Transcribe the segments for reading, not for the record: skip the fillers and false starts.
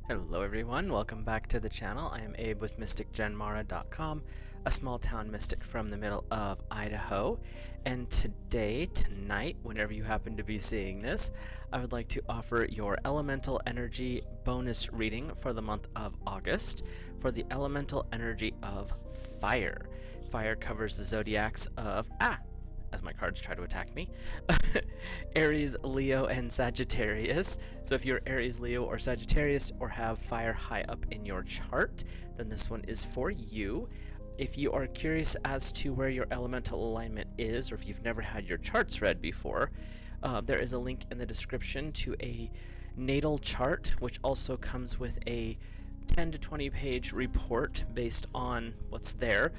Hello everyone, welcome back to the channel. I am Abe with MysticGenMara.com, a small town mystic from the middle of Idaho. And tonight, whenever you happen to be seeing this, I would like to offer your elemental energy bonus reading for the month of August for the elemental energy of fire. Fire covers the zodiacs of as my cards try to attack me, Aries, Leo, and Sagittarius. So if you're Aries, Leo, or Sagittarius, or have fire high up in your chart, then this one is for you. If you are curious as to where your elemental alignment is, or if you've never had your charts read before, there is a link in the description to a natal chart, which also comes with a 10 to 20 page report based on what's there,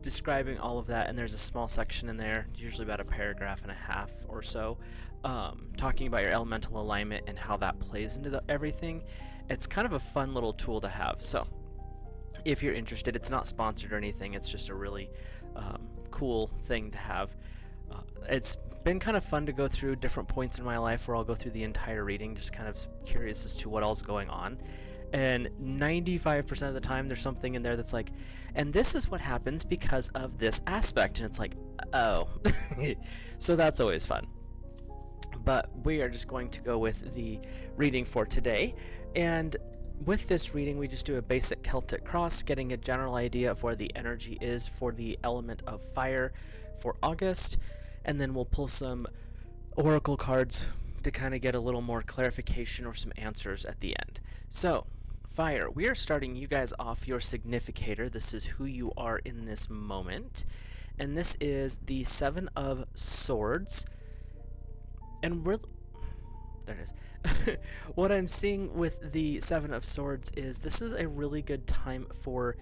describing all of that, and there's a small section in there, usually about a paragraph and a half or so, talking about your elemental alignment and how that plays into everything. It's kind of a fun little tool to have, so if you're interested, it's not sponsored or anything, it's just a really cool thing to have. It's been kind of fun to go through different points in my life where I'll go through the entire reading, just kind of curious as to what all's going on. And 95% of the time there's something in there that's like, and this is what happens because of this aspect, and it's like, oh. So that's always fun. But we are just going to go with the reading for today, and with this reading we just do a basic Celtic cross, getting a general idea of where the energy is for the element of fire for August, and then we'll pull some oracle cards to kind of get a little more clarification or some answers at the end. So fire, we are starting you guys off your significator. This is who you are in this moment, and this is the Seven of Swords, and there it is. What I'm seeing with the Seven of Swords is this is a really good time for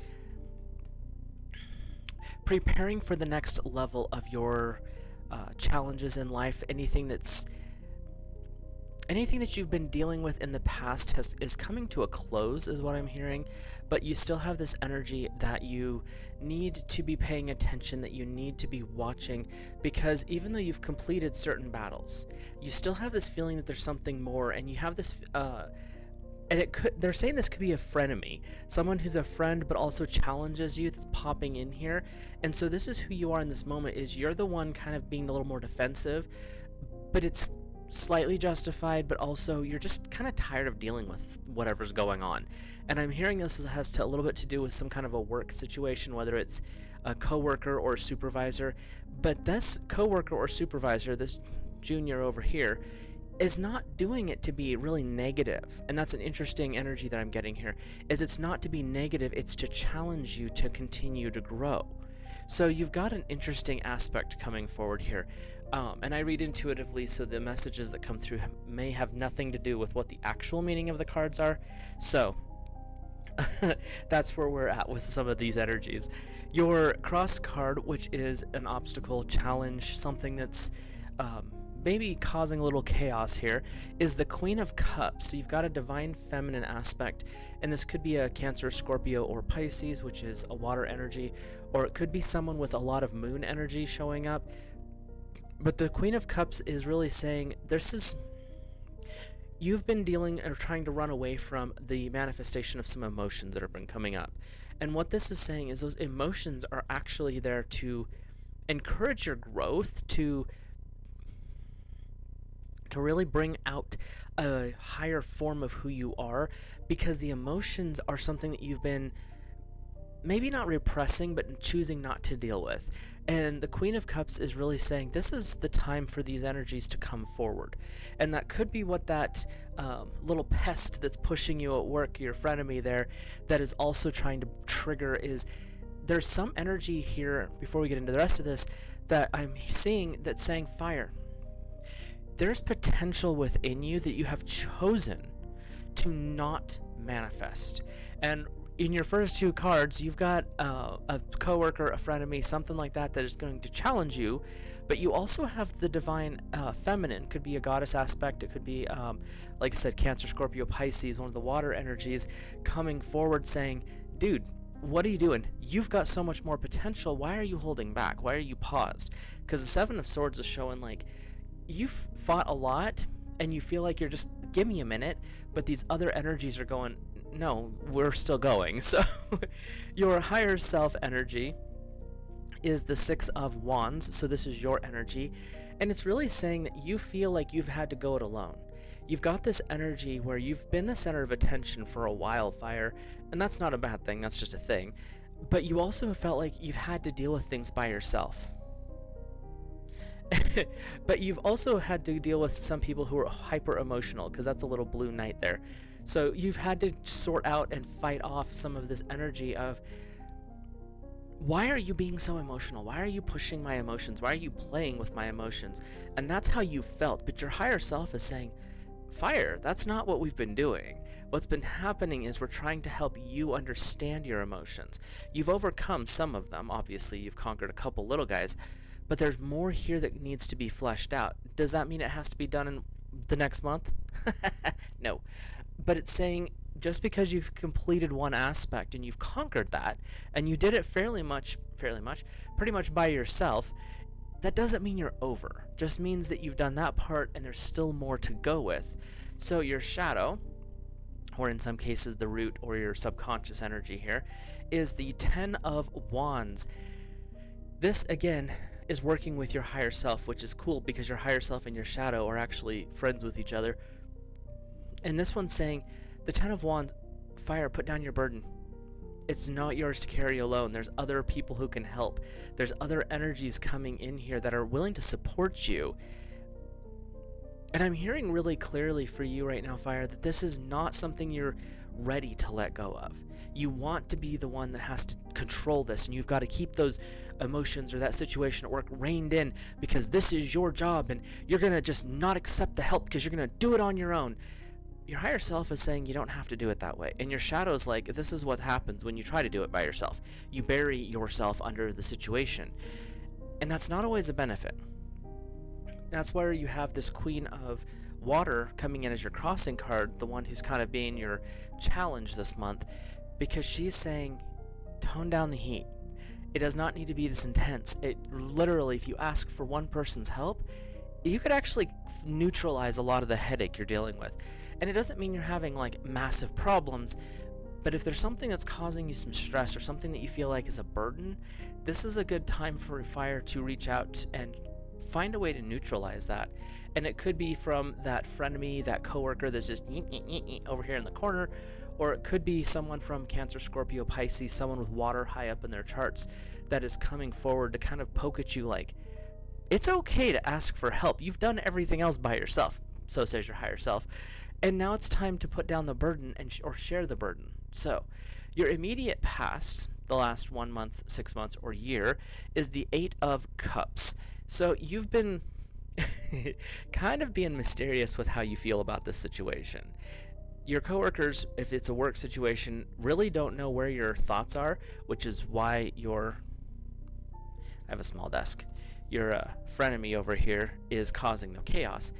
preparing for the next level of your challenges in life. Anything that you've been dealing with in the past is coming to a close, is what I'm hearing, but you still have this energy that you need to be paying attention, that you need to be watching, because even though you've completed certain battles, you still have this feeling that there's something more, and you have this, and they're saying this could be a frenemy, someone who's a friend but also challenges you, that's popping in here. And so this is who you are in this moment, is you're the one kind of being a little more defensive, but it's slightly justified, but also you're just kind of tired of dealing with whatever's going on. And I'm hearing this has a little bit to do with some kind of a work situation, whether it's a coworker or a supervisor. But this coworker or supervisor, this junior over here, is not doing it to be really negative. And that's an interesting energy that I'm getting here, is it's not to be negative, it's to challenge you to continue to grow. So you've got an interesting aspect coming forward here. And I read intuitively, so the messages that come through may have nothing to do with what the actual meaning of the cards are. So that's where we're at with some of these energies. Your cross card, which is an obstacle, challenge, something that's maybe causing a little chaos here, is the Queen of Cups. So you've got a divine feminine aspect, and this could be a Cancer, Scorpio, or Pisces, which is a water energy, or it could be someone with a lot of moon energy showing up. But the Queen of Cups is really saying you've been dealing or trying to run away from the manifestation of some emotions that have been coming up. And what this is saying is those emotions are actually there to encourage your growth, to really bring out a higher form of who you are, because the emotions are something that you've been maybe not repressing, but choosing not to deal with. And the Queen of Cups is really saying this is the time for these energies to come forward. And that could be what that little pest that's pushing you at work, your frenemy there, that is also trying to trigger, is there's some energy here, before we get into the rest of this, that I'm seeing that's saying fire. There's potential within you that you have chosen to not manifest. And in your first two cards, you've got a coworker, a frenemy, something like that is going to challenge you, but you also have the divine feminine. Could be a goddess aspect, it could be, like I said, Cancer, Scorpio, Pisces, one of the water energies, coming forward saying, dude, what are you doing? You've got so much more potential. Why are you holding back? Why are you paused? Because the Seven of Swords is showing like you've fought a lot and you feel like you're just give me a minute, but these other energies are going, no, we're still going. So your higher self energy is the Six of Wands, so this is your energy, and it's really saying that you feel like you've had to go it alone. You've got this energy where you've been the center of attention for a while, Fire, and that's not a bad thing, that's just a thing, but you also have felt like you've had to deal with things by yourself. But you've also had to deal with some people who are hyper emotional, because that's a little blue knight there. So you've had to sort out and fight off some of this energy of, why are you being so emotional? Why are you pushing my emotions? Why are you playing with my emotions? And that's how you felt. But your higher self is saying, Fire, that's not what we've been doing. What's been happening is we're trying to help you understand your emotions. You've overcome some of them. Obviously, you've conquered a couple little guys. But there's more here that needs to be fleshed out. Does that mean it has to be done in the next month? No. But it's saying, just because you've completed one aspect and you've conquered that, and you did it pretty much by yourself, that doesn't mean you're over. Just means that you've done that part and there's still more to go with. So your shadow, or in some cases the root or your subconscious energy here, is the Ten of Wands. This, again, is working with your higher self, which is cool because your higher self and your shadow are actually friends with each other. And this one's saying, the Ten of Wands, Fire, put down your burden. It's not yours to carry alone. There's other people who can help. There's other energies coming in here that are willing to support you. And I'm hearing really clearly for you right now, Fire, that this is not something you're ready to let go of. You want to be the one that has to control this, and you've got to keep those emotions or that situation at work reined in, because this is your job, and you're going to just not accept the help because you're going to do it on your own. Your higher self is saying you don't have to do it that way. And your shadow is like, this is what happens when you try to do it by yourself. You bury yourself under the situation. And that's not always a benefit. That's where you have this Queen of Water coming in as your crossing card, the one who's kind of being your challenge this month, because she's saying, tone down the heat. It does not need to be this intense. It literally, if you ask for one person's help, you could actually neutralize a lot of the headache you're dealing with. And it doesn't mean you're having like massive problems, but if there's something that's causing you some stress or something that you feel like is a burden, this is a good time for Fire to reach out and find a way to neutralize that. And it could be from that frenemy, that coworker that's just over here in the corner, or it could be someone from Cancer, Scorpio, Pisces, someone with water high up in their charts that is coming forward to kind of poke at you like, it's okay to ask for help. You've done everything else by yourself, so says your higher self. And now it's time to put down the burden and or share the burden. So your immediate past, the last 1 month, 6 months, or year, is the Eight of Cups. So you've been kind of being mysterious with how you feel about this situation. Your coworkers, if it's a work situation, really don't know where your thoughts are, which is why I have a small desk. Your frenemy over here is causing the chaos.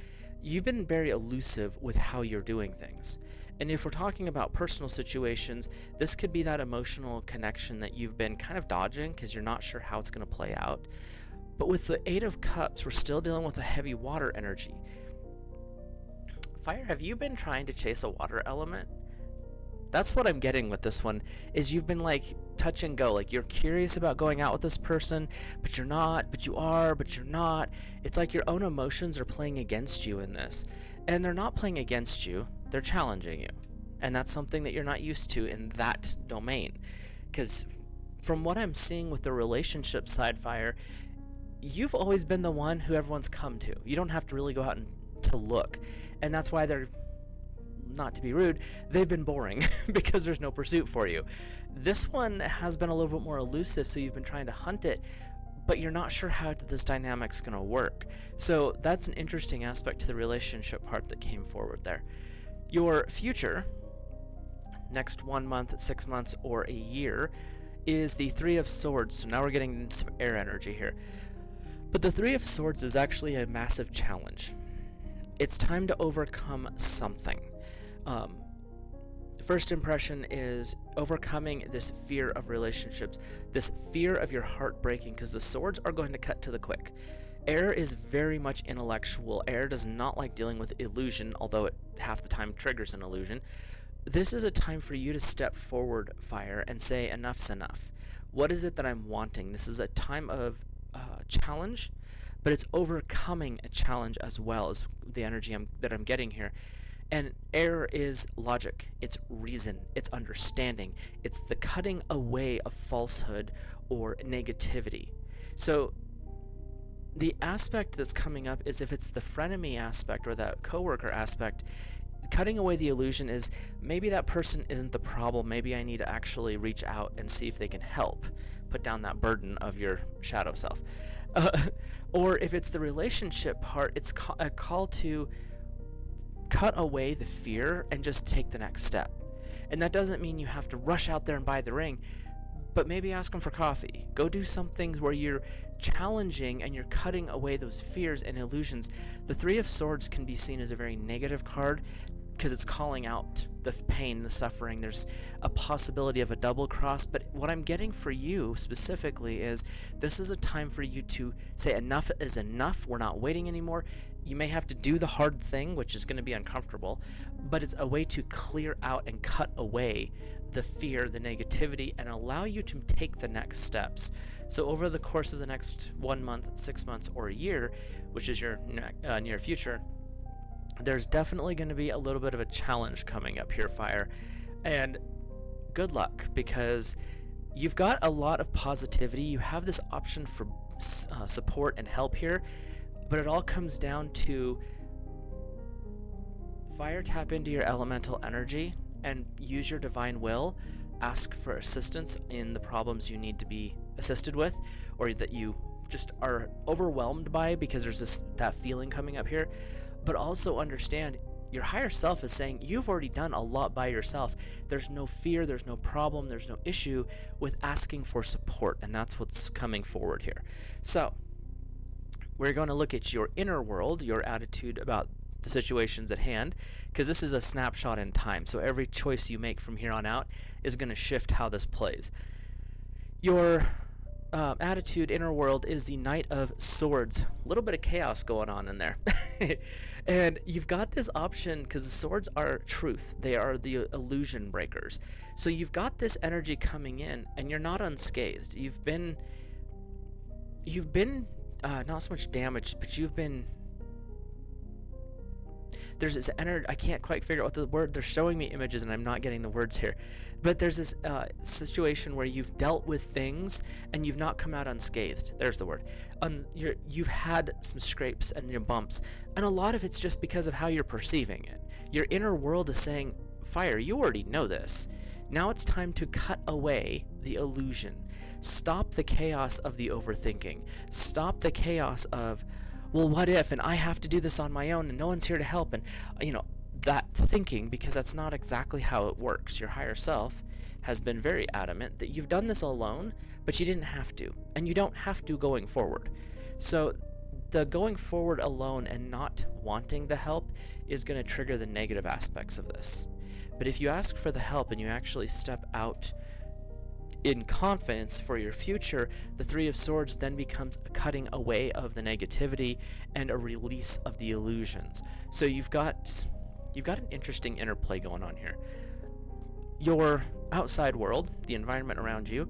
You've been very elusive with how you're doing things. And if we're talking about personal situations, this could be that emotional connection that you've been kind of dodging because you're not sure how it's going to play out. But with the Eight of Cups, we're still dealing with a heavy water energy. Fire, have you been trying to chase a water element? That's what I'm getting with this one, is you've been like touch and go. Like you're curious about going out with this person, but you're not, but you are, but you're not. It's like your own emotions are playing against you in this. And they're not playing against you, they're challenging you. And that's something that you're not used to in that domain. Because from what I'm seeing with the relationship side, Fire, you've always been the one who everyone's come to. You don't have to really go out and to look. And that's why they're, not to be rude, they've been boring because there's no pursuit for you. This one has been a little bit more elusive, so you've been trying to hunt it, but you're not sure how this dynamic's going to work. So that's an interesting aspect to the relationship part that came forward there. Your future, next 1 month, 6 months, or a year, is the Three of Swords. So now we're getting some air energy here. But the Three of Swords is actually a massive challenge. It's time to overcome something. First impression is overcoming this fear of relationships, this fear of your heart breaking, because the swords are going to cut to the quick. Air is very much intellectual. Air does not like dealing with illusion, although it half the time triggers an illusion. This is a time for you to step forward, fire, and say enough's enough. What is it that I'm wanting? This is a time of challenge, but it's overcoming a challenge as well as the energy that I'm getting here. And air is logic, it's reason, it's understanding, it's the cutting away of falsehood or negativity. So the aspect that's coming up is if it's the frenemy aspect or that coworker aspect, cutting away the illusion is maybe that person isn't the problem. Maybe I need to actually reach out and see if they can help. Put down that burden of your shadow self. Or if it's the relationship part, it's a call to cut away the fear and just take the next step. And that doesn't mean you have to rush out there and buy the ring, but maybe ask them for coffee. Go do some things where you're challenging and you're cutting away those fears and illusions. The Three of Swords can be seen as a very negative card because it's calling out the pain, the suffering. There's a possibility of a double cross, but what I'm getting for you specifically is this is a time for you to say enough is enough. We're not waiting anymore. You may have to do the hard thing, which is going to be uncomfortable, but it's a way to clear out and cut away the fear, the negativity, and allow you to take the next steps. So over the course of the next 1 month, 6 months, or a year, which is your near future, there's definitely going to be a little bit of a challenge coming up here, fire. And good luck, because you've got a lot of positivity. You have this option for support and help here, but it all comes down to fire, tap into your elemental energy and use your divine will. Ask for assistance in the problems you need to be assisted with, or that you just are overwhelmed by, because there's that feeling coming up here. But also understand your higher self is saying you've already done a lot by yourself. There's no fear, there's no problem, there's no issue with asking for support, and that's what's coming forward here. So we're going to look at your inner world, your attitude about the situations at hand, because this is a snapshot in time. So every choice you make from here on out is going to shift how this plays. Your attitude, inner world, is the Knight of Swords. A little bit of chaos going on in there. And you've got this option because the swords are truth. They are the illusion breakers. So you've got this energy coming in and you're not unscathed. You've been not so much damaged, but there's this energy. I can't quite figure out what the word. They're showing me images and I'm not getting the words here. But there's this situation where you've dealt with things and you've not come out unscathed. There's the word. You've had some scrapes and your bumps, and a lot of it's just because of how you're perceiving it. Your inner world is saying, fire, you already know this. Now it's time to cut away the illusion. Stop the chaos of the overthinking. Stop the chaos of, well, what if, and I have to do this on my own and no one's here to help, and that thinking, because that's not exactly how it works. Your higher self has been very adamant that you've done this alone, but you didn't have to, and you don't have to going forward. So the going forward alone and not wanting the help is going to trigger the negative aspects of this. But if you ask for the help and you actually step out in confidence for your future, the Three of Swords then becomes a cutting away of the negativity and a release of the illusions. So you've got an interesting interplay going on here. Your outside world, the environment around you,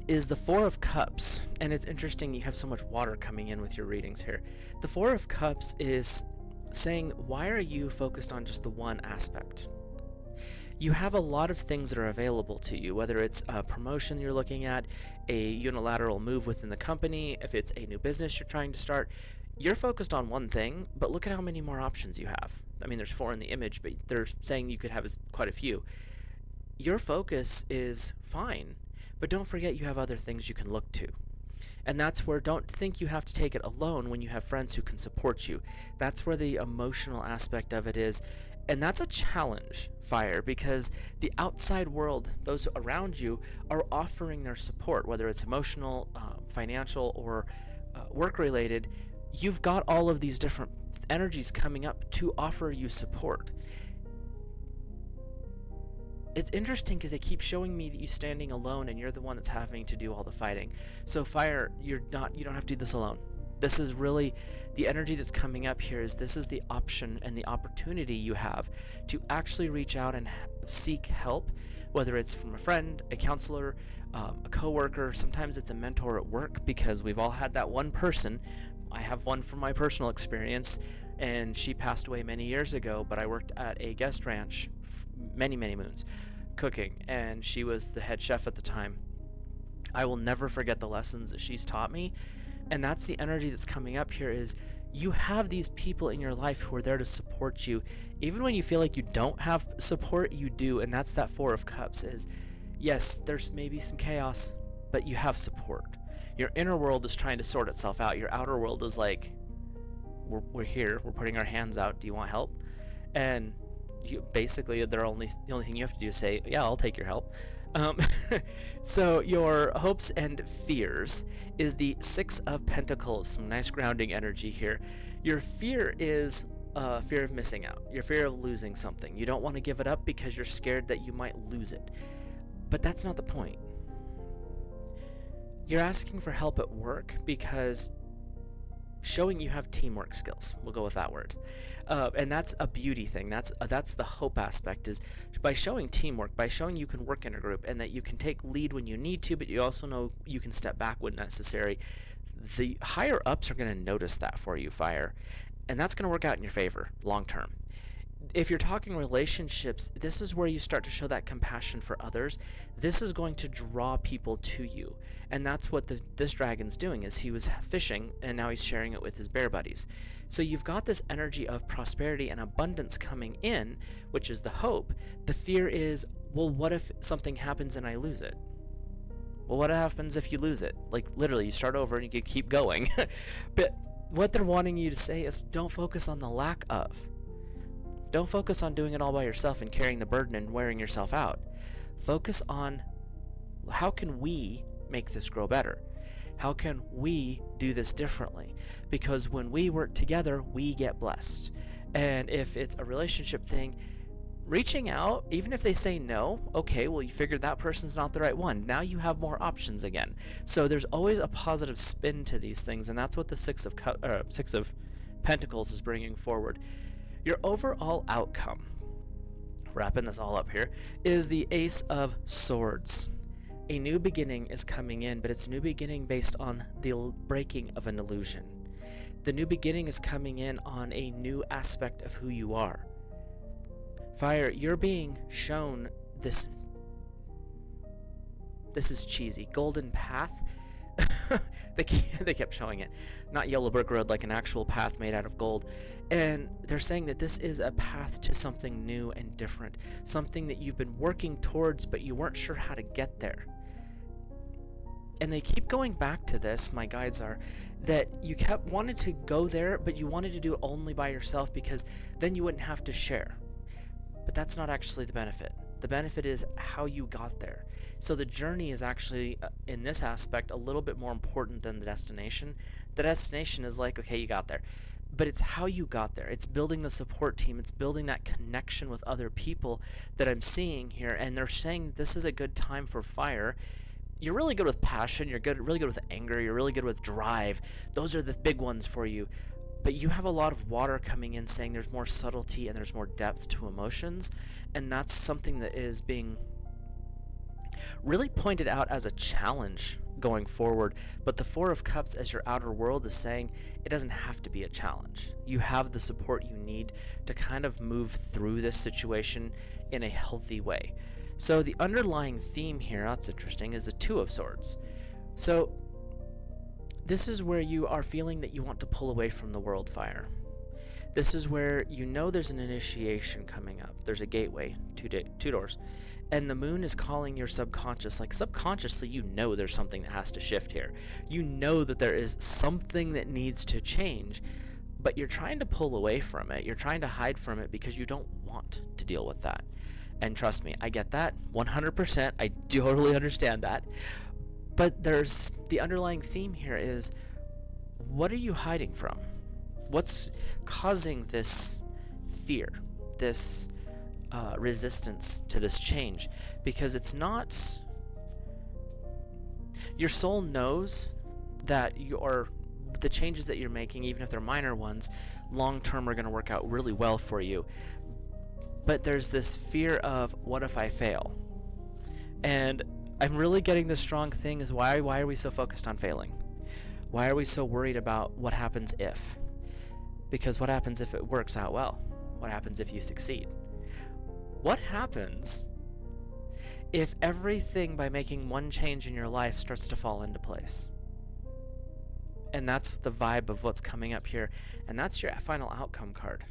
is the Four of Cups, and it's interesting you have so much water coming in with your readings here. The Four of Cups is saying, why are you focused on just the one aspect? You have a lot of things that are available to you, whether it's a promotion you're looking at, a unilateral move within the company, if it's a new business you're trying to start. You're focused on one thing, but look at how many more options you have. I mean, there's 4 in the image, but they're saying you could have quite a few. Your focus is fine, but don't forget you have other things you can look to. And that's where, don't think you have to take it alone when you have friends who can support you. That's where the emotional aspect of it is. And that's a challenge, fire, because the outside world, those around you, are offering their support, whether it's emotional, financial, or work-related. You've got all of these different energies coming up to offer you support. it's interesting because they keep showing me that you're standing alone and you're the one that's having to do all the fighting. So fire, you don't have to do this alone. This is really the energy that's coming up here. Is this is the option and the opportunity you have to actually reach out and seek help, whether it's from a friend, a counselor, a coworker. Sometimes it's a mentor at work, because we've all had that one person. I have one from my personal experience, and she passed away many years ago, but I worked at a guest ranch many moons cooking, and she was the head chef at the time. I will never forget the lessons that she's taught me, and that's the energy that's coming up here. Is you have these people in your life who are there to support you even when you feel like you don't have support. You do, and that's that Four of Cups. Is yes, there's maybe some chaos, but you have support. Your inner world is trying to sort itself out. Your outer world is like, we're here, we're putting our hands out, do you want help? And basically the only thing you have to do is say, yeah, I'll take your help. So your hopes and fears is the Six of Pentacles. Some nice grounding energy here. Your fear is fear of missing out. Your fear of losing something. You don't want to give it up because you're scared that you might lose it. But that's not the point. You're asking for help at work because showing you have teamwork skills. We'll go with that word. And that's a beauty thing. That's the hope aspect, is by showing teamwork, by showing you can work in a group and that you can take lead when you need to, but you also know you can step back when necessary. The higher ups are going to notice that for you, fire, and that's going to work out in your favor long term. If you're talking relationships, this is where you start to show that compassion for others. This is going to draw people to you. And that's what this dragon's doing. Is he was fishing and now he's sharing it with his bear buddies. So you've got this energy of prosperity and abundance coming in, which is the hope. The fear is, well, what if something happens and I lose it? Well, what happens if you lose it? Like, literally, you start over and you can keep going. But what they're wanting you to say is, don't focus on the lack of. Don't focus on doing it all by yourself and carrying the burden and wearing yourself out. Focus on, how can we make this grow better? How can we do this differently? Because when we work together, we get blessed. And if it's a relationship thing, reaching out, even if they say no, okay, well, you figured that person's not the right one. Now you have more options again. So there's always a positive spin to these things, and that's what the Six of Pentacles is bringing forward. Your overall outcome, wrapping this all up here, is the Ace of Swords. A new beginning is coming in, but it's a new beginning based on the breaking of an illusion. The new beginning is coming in on a new aspect of who you are. Fire, you're being shown this is cheesy, golden path. They kept showing it, not yellow brick road, like an actual path made out of gold. And they're saying that this is a path to something new and different, something that you've been working towards, but you weren't sure how to get there. And they keep going back to this, my guides are, that you kept wanting to go there, but you wanted to do it only by yourself because then you wouldn't have to share. But that's not actually the benefit. The benefit is how you got there. So the journey is actually, in this aspect, a little bit more important than the destination. The destination is like, okay, you got there. But it's how you got there. It's building the support team. It's building that connection with other people that I'm seeing here. And they're saying this is a good time for fire. You're really good with passion. You're really good with anger. You're really good with drive. Those are the big ones for you. But you have a lot of water coming in, saying there's more subtlety and there's more depth to emotions. And that's something that is being really pointed out as a challenge going forward. But the Four of Cups as your outer world is saying it doesn't have to be a challenge. You have the support you need to kind of move through this situation in a healthy way. So the underlying theme here, that's interesting, is the Two of Swords. So this is where you are feeling that you want to pull away from the world, fire. This is where you know there's an initiation coming up. There's a gateway, two doors. And the moon is calling your subconscious. Like, subconsciously, you know there's something that has to shift here. You know that there is something that needs to change, but you're trying to pull away from it. You're trying to hide from it because you don't want to deal with that. And trust me, I get that 100%. I totally understand that. But there's the underlying theme here is, what are you hiding from? What's causing this fear, this resistance to this change, because it's not. Your soul knows that the changes that you're making, even if they're minor ones, long term are going to work out really well for you. But there's this fear of, what if I fail? And I'm really getting this strong thing is, why are we so focused on failing? Why are we so worried about what happens if? Because what happens if it works out well? What happens if you succeed? What happens if everything, by making one change in your life, starts to fall into place? And that's the vibe of what's coming up here. And that's your final outcome card.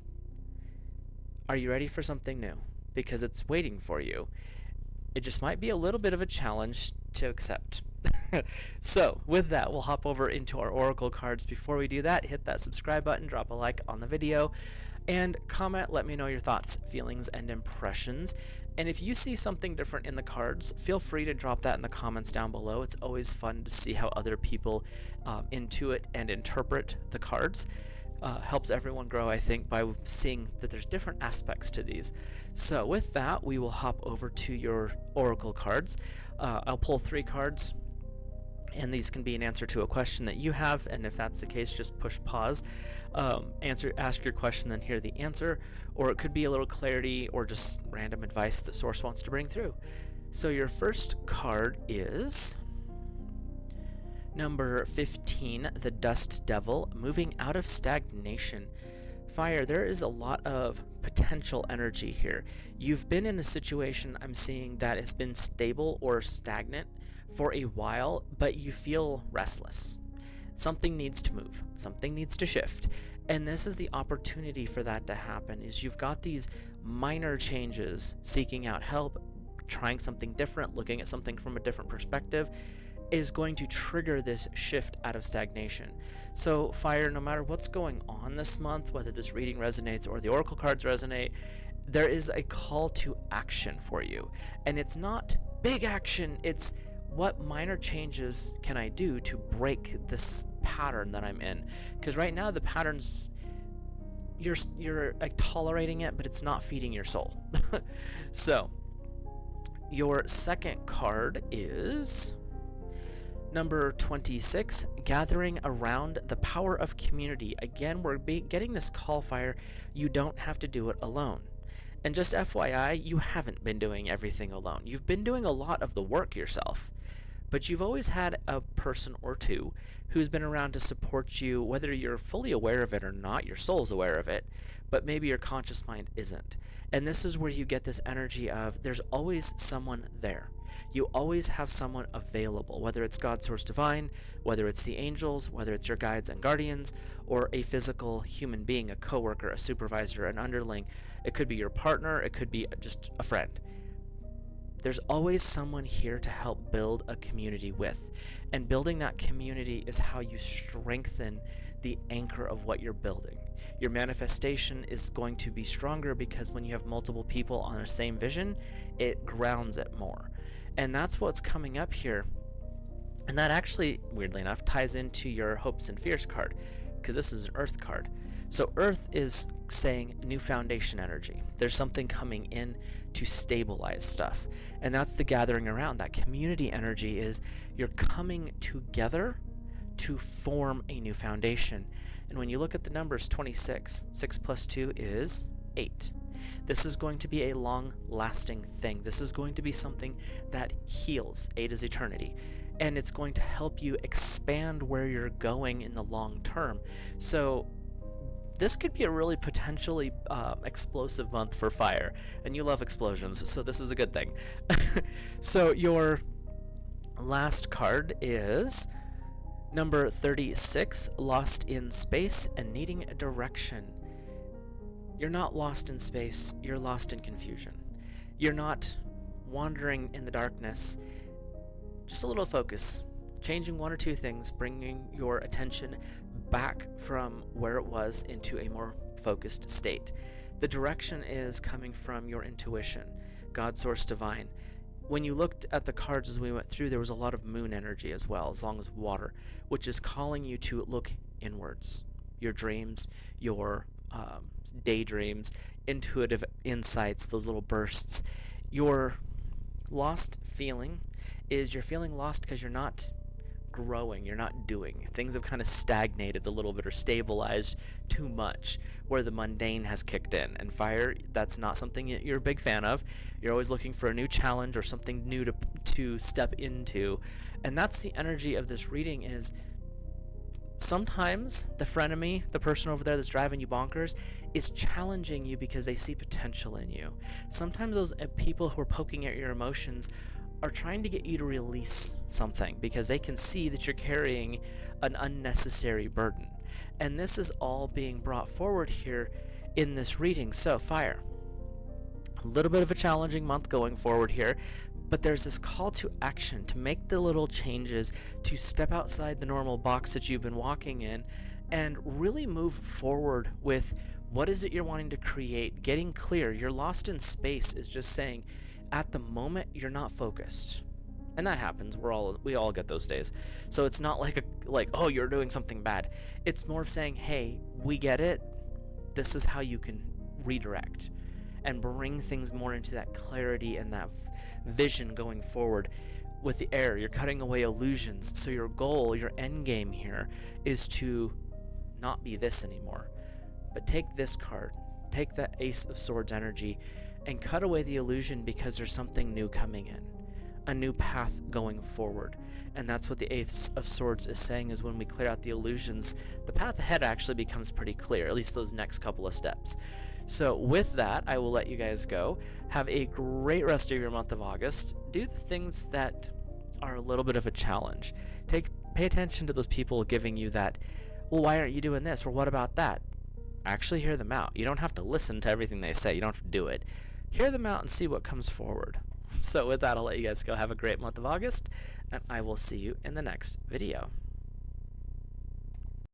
Are you ready for something new? Because it's waiting for you. It just might be a little bit of a challenge to accept. So with that, we'll hop over into our oracle cards. Before we do that, hit that subscribe button, drop a like on the video, and comment. Let me know your thoughts, feelings, and impressions. And if you see something different in the cards, feel free to drop that in the comments down below. It's always fun to see how other people intuit and interpret the cards. Helps everyone grow, I think, by seeing that there's different aspects to these. So with that, we will hop over to your oracle cards. I'll pull 3 cards, and these can be an answer to a question that you have, and if that's the case, just push pause, ask your question, then hear the answer, or it could be a little clarity or just random advice that Source wants to bring through. So your first card is number 15, the Dust Devil, moving out of stagnation. Fire, there is a lot of potential energy here. You've been in a situation, I'm seeing, that has been stable or stagnant for a while, but you feel restless. Something needs to move. Something needs to shift. And this is the opportunity for that to happen, is you've got these minor changes, seeking out help, trying something different, looking at something from a different perspective, is going to trigger this shift out of stagnation. So Fire, no matter what's going on this month, whether this reading resonates or the oracle cards resonate, there is a call to action for you. And it's not big action, it's what minor changes can I do to break this pattern that I'm in? Because right now the pattern's, you're like tolerating it, but it's not feeding your soul. So your second card is number 26, gathering around the power of community. Again, we're getting this call, Fire. You don't have to do it alone. And just FYI, you haven't been doing everything alone. You've been doing a lot of the work yourself, but you've always had a person or two who's been around to support you, whether you're fully aware of it or not. Your soul's aware of it, but maybe your conscious mind isn't. And this is where you get this energy of, there's always someone there. You always have someone available, whether it's God, Source, Divine, whether it's the angels, whether it's your guides and guardians, or a physical human being, a coworker, a supervisor, an underling. It could be your partner, it could be just a friend. There's always someone here to help build a community with. And building that community is how you strengthen the anchor of what you're building. Your manifestation is going to be stronger because when you have multiple people on the same vision, it grounds it more. And that's what's coming up here. And that actually, weirdly enough, ties into your hopes and fears card, because this is an Earth card. So Earth is saying new foundation energy. There's something coming in to stabilize stuff. And that's the gathering around. That community energy is you're coming together to form a new foundation. And when you look at the numbers 26, 6 plus 2 is 8. This is going to be a long-lasting thing. This is going to be something that heals. 8 is eternity. And it's going to help you expand where you're going in the long term. So this could be a really potentially explosive month for Fire. And you love explosions, so this is a good thing. So your last card is number 36, lost in space and needing a direction. You're not lost in space, you're lost in confusion. You're not wandering in the darkness. Just a little focus, changing 1 or 2 things, bringing your attention back from where it was into a more focused state. The direction is coming from your intuition, God, Source, Divine. When you looked at the cards as we went through, there was a lot of moon energy as well, as long as water, which is calling you to look inwards. Your dreams, your daydreams, intuitive insights, those little bursts. Your lost feeling is you're feeling lost because you're not growing, you're not doing. Things have kind of stagnated a little bit or stabilized too much, where the mundane has kicked in. And fire, that's not something you're a big fan of. You're always looking for a new challenge or something new to step into. And that's the energy of this reading. Is sometimes the frenemy, the person over there that's driving you bonkers, is challenging you because they see potential in you. Sometimes those people who are poking at your emotions are trying to get you to release something because they can see that you're carrying an unnecessary burden. And this is all being brought forward here in this reading. So, fire, a little bit of a challenging month going forward here, but there's this call to action to make the little changes, to step outside the normal box that you've been walking in and really move forward with what is it you're wanting to create, getting clear. You're lost in space is just saying, at the moment, you're not focused. And that happens. We all get those days. So it's not like oh, you're doing something bad. It's more of saying, hey, we get it. This is how you can redirect and bring things more into that clarity and that vision going forward. With the air, you're cutting away illusions. So your goal, your end game here is to not be this anymore, but take this card, take that Ace of Swords energy and cut away the illusion, because there's something new coming in, a new path going forward. And that's what the Ace of Swords is saying, is when we clear out the illusions, the path ahead actually becomes pretty clear, at least those next couple of steps. So with that, I will let you guys go. Have a great rest of your month of August. Do the things that are a little bit of a challenge. Pay attention to those people giving you that, well, why aren't you doing this? Or what about that? Actually hear them out. You don't have to listen to everything they say. You don't have to do it. Hear them out and see what comes forward. So with that, I'll let you guys go. Have a great month of August, and I will see you in the next video.